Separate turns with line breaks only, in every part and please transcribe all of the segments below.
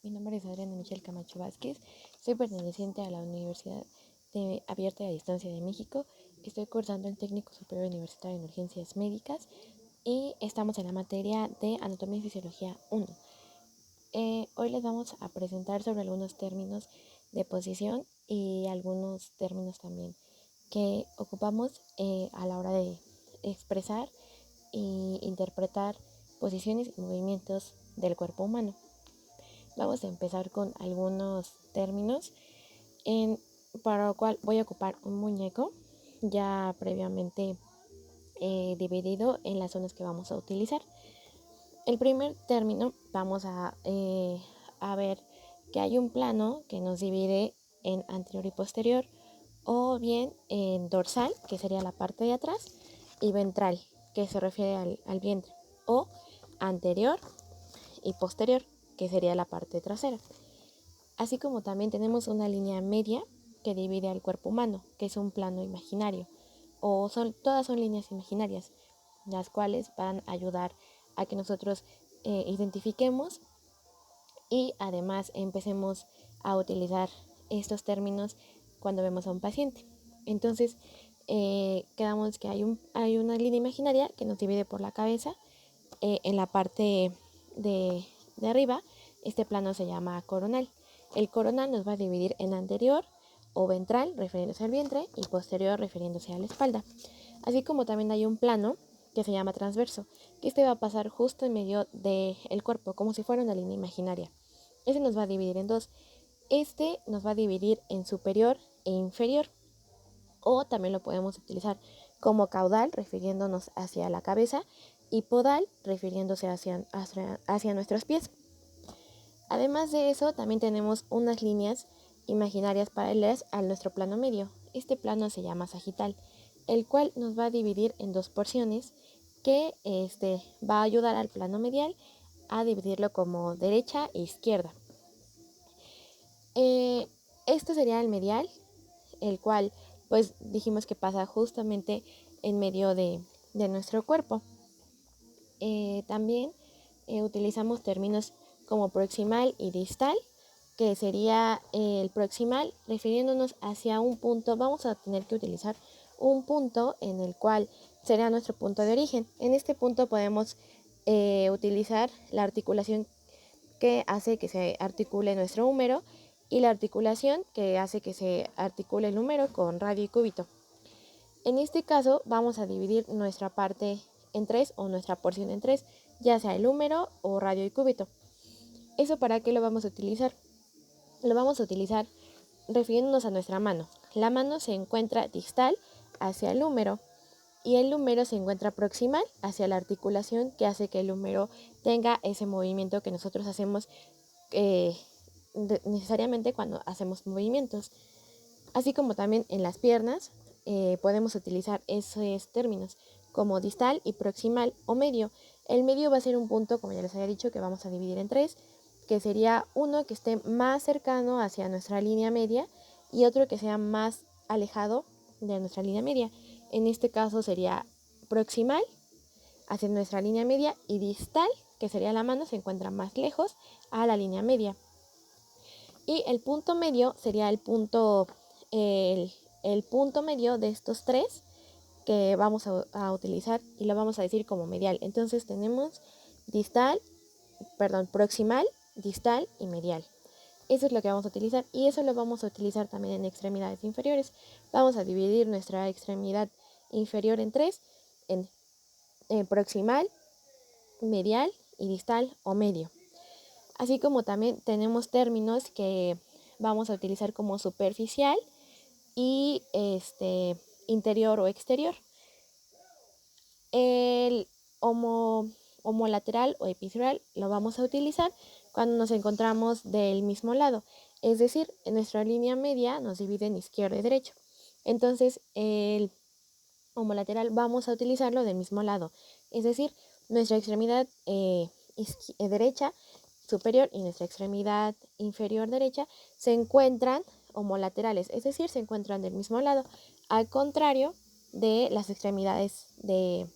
Mi nombre es Adriana Michelle Camacho Vázquez, soy perteneciente a la Universidad Abierta y a Distancia de México. Estoy cursando el Técnico Superior Universitario en Urgencias Médicas y estamos en la materia de Anatomía y Fisiología 1. Hoy les vamos a presentar sobre algunos términos de posición y algunos términos también que ocupamos a la hora de expresar e interpretar posiciones y movimientos del cuerpo humano. Vamos a empezar con algunos términos, para lo cual voy a ocupar un muñeco ya previamente dividido en las zonas que vamos a utilizar. El primer término vamos a ver que hay un plano que nos divide en anterior y posterior, o bien en dorsal, que sería la parte de atrás, y ventral, que se refiere al vientre, o anterior y posterior, que sería la parte trasera. Así como también tenemos una línea media que divide al cuerpo humano, que es un plano imaginario, o todas son líneas imaginarias, las cuales van a ayudar a que nosotros identifiquemos y además empecemos a utilizar estos términos cuando vemos a un paciente. Entonces, quedamos que hay una línea imaginaria que nos divide por la cabeza. En la parte de arriba, este plano se llama coronal. El coronal nos va a dividir en anterior o ventral, refiriéndose al vientre, y posterior, refiriéndose a la espalda. Así como también hay un plano que se llama transverso, que este va a pasar justo en medio del cuerpo, como si fuera una línea imaginaria. Este nos va a dividir en dos. Este nos va a dividir en superior e inferior, o también lo podemos utilizar como caudal, refiriéndonos hacia la cabeza, y podal, refiriéndose hacia nuestros pies. Además de eso, también tenemos unas líneas imaginarias paralelas a nuestro plano medio. Este plano se llama sagital, el cual nos va a dividir en dos porciones, que va a ayudar al plano medial a dividirlo como derecha e izquierda. Este sería el medial, el cual pues dijimos que pasa justamente en medio de nuestro cuerpo. También utilizamos términos como proximal y distal, que sería el proximal refiriéndonos hacia un punto. Vamos a tener que utilizar un punto en el cual será nuestro punto de origen. En este punto podemos utilizar la articulación que hace que se articule nuestro húmero, y la articulación que hace que se articule el húmero con radio y cúbito. En este caso vamos a dividir nuestra parte en tres, o nuestra porción en tres, ya sea el húmero o radio y cúbito. ¿Eso para qué lo vamos a utilizar? Lo vamos a utilizar refiriéndonos a nuestra mano. La mano se encuentra distal hacia el húmero, y el húmero se encuentra proximal hacia la articulación que hace que el húmero tenga ese movimiento que nosotros hacemos necesariamente cuando hacemos movimientos. Así como también en las piernas podemos utilizar esos términos como distal y proximal o medio. El medio va a ser un punto, como ya les había dicho, que vamos a dividir en tres, que sería uno que esté más cercano hacia nuestra línea media y otro que sea más alejado de nuestra línea media. En este caso sería proximal hacia nuestra línea media, y distal, que sería la mano, se encuentra más lejos a la línea media. Y el punto medio sería el punto medio de estos tres que vamos a utilizar, y lo vamos a decir como medial. Entonces tenemos proximal, distal y medial. Eso es lo que vamos a utilizar, y eso lo vamos a utilizar también en extremidades inferiores. Vamos a dividir nuestra extremidad inferior en tres, en proximal, medial y distal o medio. Así como también tenemos términos que vamos a utilizar como superficial y interior o exterior. El homolateral o epidural lo vamos a utilizar cuando nos encontramos del mismo lado, es decir, en nuestra línea media nos divide en izquierdo y derecho. Entonces el homolateral vamos a utilizarlo del mismo lado, es decir, nuestra extremidad derecha superior y nuestra extremidad inferior derecha se encuentran homolaterales, es decir, se encuentran del mismo lado, al contrario de las extremidades de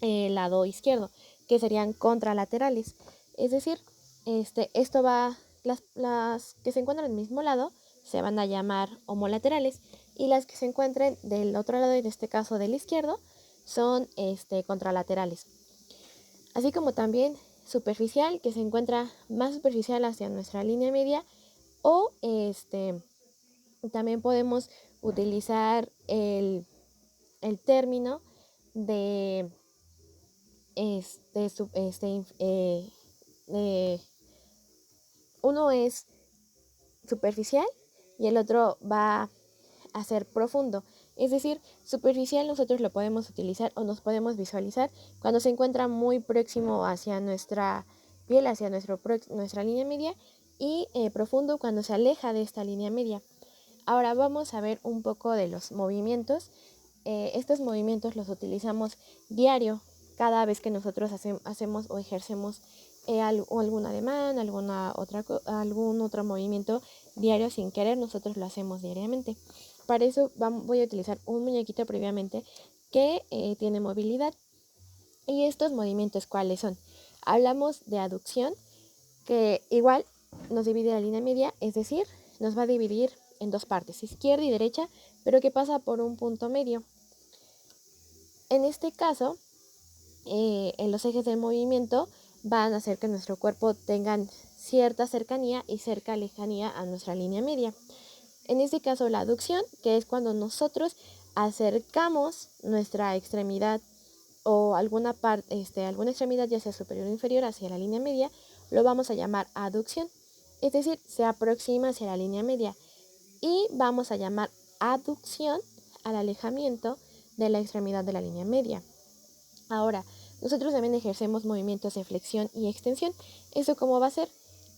lado izquierdo, que serían contralaterales. Es decir, esto va las que se encuentran del mismo lado se van a llamar homolaterales y las que se encuentren del otro lado, en este caso del izquierdo, son contralaterales. Así como también superficial, que se encuentra más superficial hacia nuestra línea media, o también podemos utilizar el término de uno es superficial y el otro va a ser profundo. Es decir, superficial nosotros lo podemos utilizar o nos podemos visualizar cuando se encuentra muy próximo hacia nuestra piel, hacia nuestra línea media, y profundo cuando se aleja de esta línea media. Ahora vamos a ver un poco de los movimientos. Estos movimientos los utilizamos diario cada vez que nosotros hacemos o ejercemos algún ademán, algún otro movimiento diario sin querer, nosotros lo hacemos diariamente. Para eso voy a utilizar un muñequito previamente que tiene movilidad. Y estos movimientos, ¿cuáles son? Hablamos de aducción, que igual nos divide la línea media, es decir, nos va a dividir en dos partes, izquierda y derecha, pero que pasa por un punto medio. En este caso, en los ejes del movimiento van a hacer que nuestro cuerpo tenga cierta cercanía y cierta lejanía a nuestra línea media. En este caso, la aducción, que es cuando nosotros acercamos nuestra extremidad o alguna extremidad, ya sea superior o inferior, hacia la línea media, lo vamos a llamar aducción. Es decir, se aproxima hacia la línea media. Y vamos a llamar aducción al alejamiento de la extremidad de la línea media. Ahora, nosotros también ejercemos movimientos de flexión y extensión. ¿Eso cómo va a ser?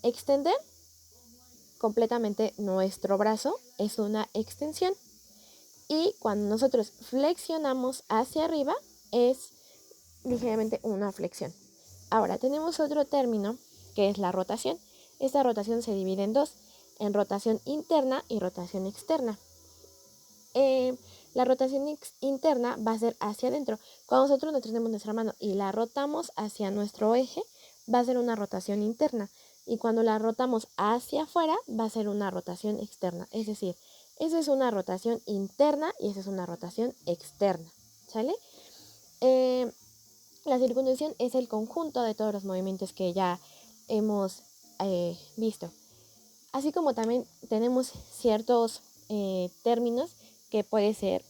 Extender completamente nuestro brazo es una extensión. Y cuando nosotros flexionamos hacia arriba es ligeramente una flexión. Ahora, tenemos otro término que es la rotación. Esta rotación se divide en dos, en rotación interna y rotación externa. La rotación interna va a ser hacia adentro. Cuando nosotros tenemos nuestra mano y la rotamos hacia nuestro eje, va a ser una rotación interna. Y cuando la rotamos hacia afuera, va a ser una rotación externa. Es decir, esa es una rotación interna y esa es una rotación externa. ¿Sale? La circunvolución es el conjunto de todos los movimientos que ya hemos visto. Así como también tenemos ciertos términos que puede ser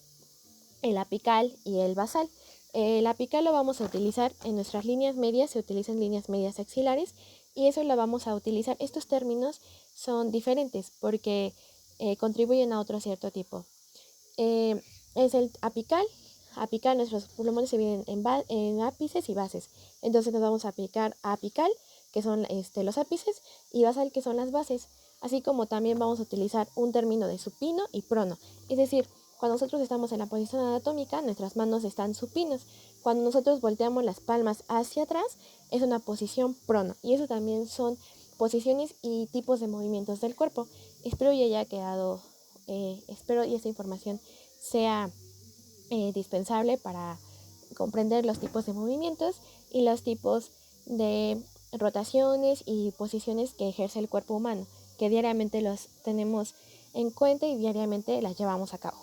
el apical y el basal. El apical lo vamos a utilizar en nuestras líneas medias, se utilizan líneas medias axilares y eso lo vamos a utilizar. Estos términos son diferentes porque contribuyen a otro cierto tipo. Es el apical. Apical, nuestros pulmones se dividen en ápices y bases. Entonces nos vamos a aplicar a apical, que son los ápices, y basal, que son las bases. Así como también vamos a utilizar un término de supino y prono. Es decir, cuando nosotros estamos en la posición anatómica, nuestras manos están supinas. Cuando nosotros volteamos las palmas hacia atrás, es una posición prono. Y eso también son posiciones y tipos de movimientos del cuerpo. Espero y haya quedado, espero y esta información sea dispensable para comprender los tipos de movimientos y los tipos de rotaciones y posiciones que ejerce el cuerpo humano, que diariamente los tenemos en cuenta y diariamente las llevamos a cabo.